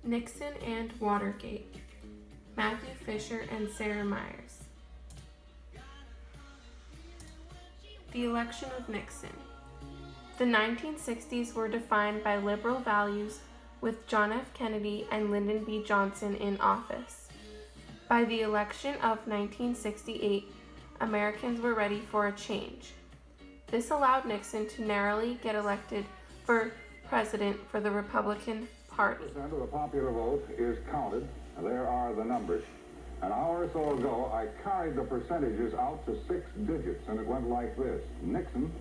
Nixon and Watergate. Matthew Fisher and Sarah Myers. The election of Nixon. The 1960s were defined by liberal values with John F. Kennedy and Lyndon B. Johnson in office. By the election of 1968, Americans were ready for a change. This allowed Nixon to narrowly get elected for president for the Republican Party. Percent of the popular vote is counted. There are the numbers. An hour or so ago, I carried the percentages out to 6 digits, and it went like this. Nixon,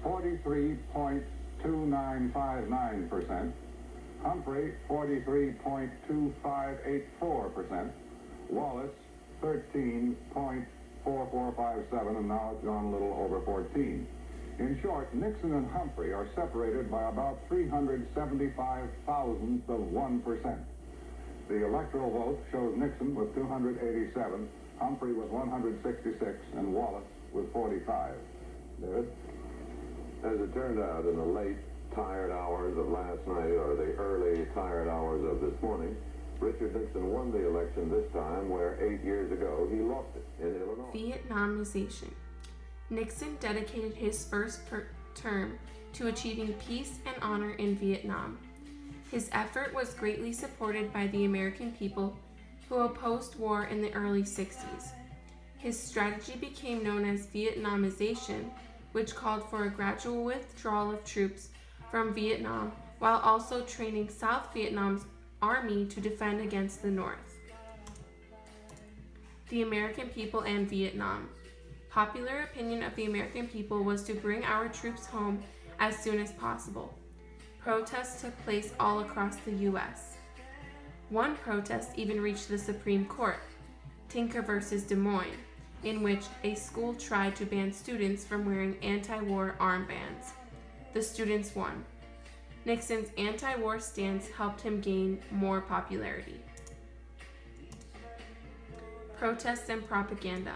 43.2959%. Humphrey, 43.2584%. Wallace, 13.4457, and now it's gone a little over 14. In short, Nixon and Humphrey are separated by about 375 thousandths of 1%. The electoral vote shows Nixon with 287, Humphrey with 166, and Wallace with 45. David? As it turned out, in the late, tired hours of last night, or the early, tired hours of this morning, Richard Nixon won the election this time, where 8 years ago he lost it in Illinois. Vietnamization. Nixon dedicated his first term to achieving peace and honor in Vietnam. His effort was greatly supported by the American people who opposed war in the early 60s. His strategy became known as Vietnamization, which called for a gradual withdrawal of troops from Vietnam while also training South Vietnam's army to defend against the North. The American people and Vietnam. Popular opinion of the American people was to bring our troops home as soon as possible. Protests took place all across the U.S. One protest even reached the Supreme Court, Tinker versus Des Moines, in which a school tried to ban students from wearing anti-war armbands. The students won. Nixon's anti-war stance helped him gain more popularity. Protests and propaganda.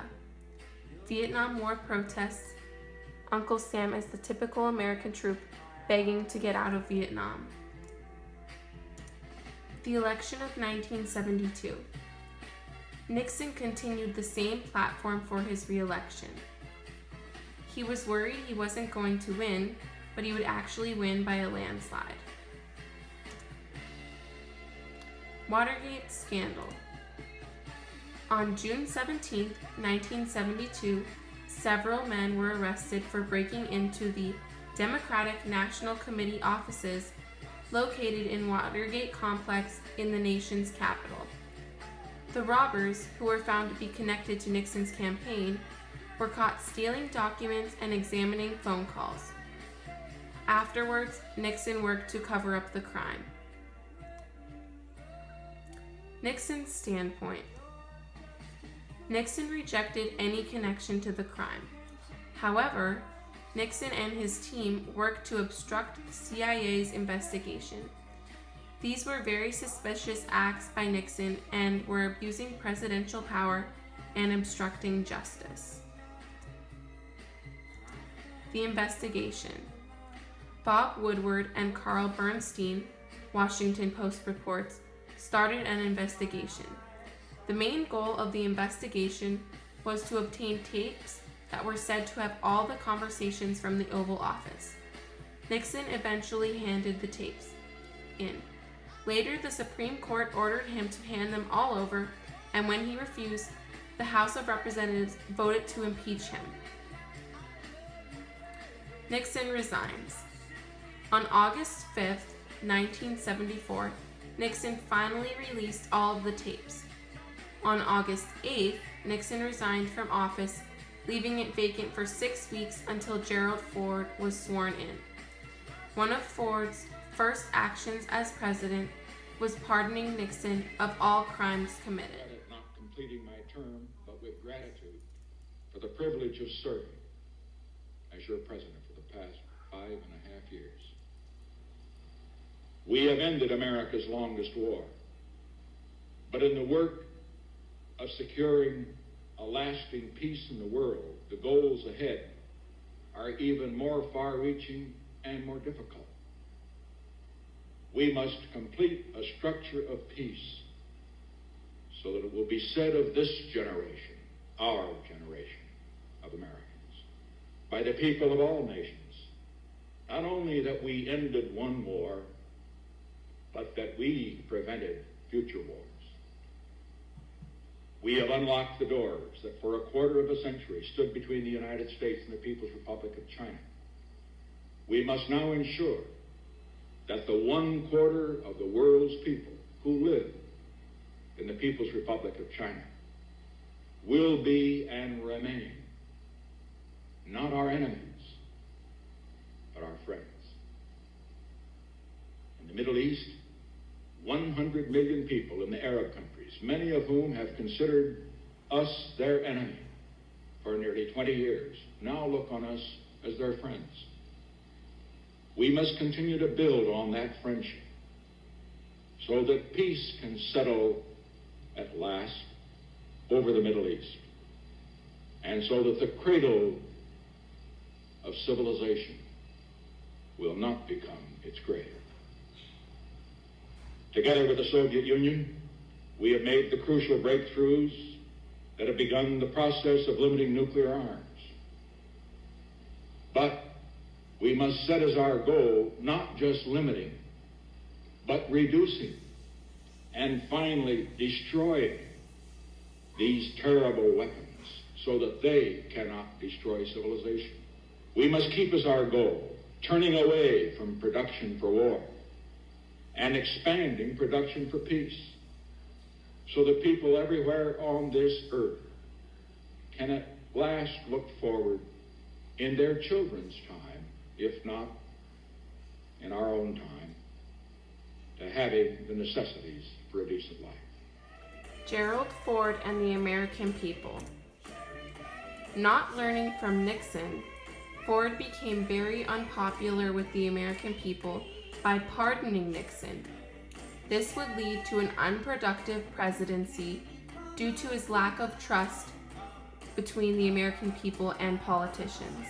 Vietnam War protests. Uncle Sam is the typical American troop begging to get out of Vietnam. The election of 1972. Nixon continued the same platform for his re-election. He was worried he wasn't going to win, but he would actually win by a landslide. Watergate scandal. On June 17, 1972, several men were arrested for breaking into the Democratic National Committee offices located in Watergate complex in the nation's capital. The robbers, who were found to be connected to Nixon's campaign, were caught stealing documents and examining phone calls. Afterwards, Nixon worked to cover up the crime. Nixon's standpoint. Nixon rejected any connection to the crime. However, Nixon and his team worked to obstruct the CIA's investigation. These were very suspicious acts by Nixon and were abusing presidential power and obstructing justice. The investigation. Bob Woodward and Carl Bernstein, Washington Post reports, started an investigation. The main goal of the investigation was to obtain tapes that were said to have all the conversations from the Oval Office. Nixon eventually handed the tapes in. Later, the Supreme Court ordered him to hand them all over, and when he refused, the House of Representatives voted to impeach him. Nixon resigns. On August 5, 1974, Nixon finally released all of the tapes. On August 8th, Nixon resigned from office, leaving it vacant for 6 weeks until Gerald Ford was sworn in. One of Ford's first actions as president was pardoning Nixon of all crimes committed. Not completing my term, but with gratitude for the privilege of serving as your president for the past 5.5 years. We have ended America's longest war, but in the work of securing a lasting peace in the world, the goals ahead are even more far-reaching and more difficult. we must complete a structure of peace so that it will be said of this generation, our generation of Americans, by the people of all nations, not only that we ended one war, but that we prevented future wars. We have unlocked the doors that for a quarter of a century stood between the United States and the People's Republic of China. We must now ensure that the 1/4 of the world's people who live in the People's Republic of China will be and remain not our enemies, but our friends. In the Middle East, 100 million people in the Arab countries, many of whom have considered us their enemy for nearly 20 years, now look on us as their friends. We must continue to build on that friendship so that peace can settle at last over the Middle East, and so that the cradle of civilization will not become its grave. Together with the Soviet Union, we have made the crucial breakthroughs that have begun the process of limiting nuclear arms. But we must set as our goal not just limiting, but reducing and finally destroying these terrible weapons so that they cannot destroy civilization. We must keep as our goal turning away from production for war and expanding production for peace, so that people everywhere on this earth can at last look forward in their children's time, if not in our own time, to having the necessities for a decent life. Gerald Ford and the American people. Not learning from Nixon, Ford became very unpopular with the American people by pardoning Nixon. This would lead to an unproductive presidency due to his lack of trust between the American people and politicians.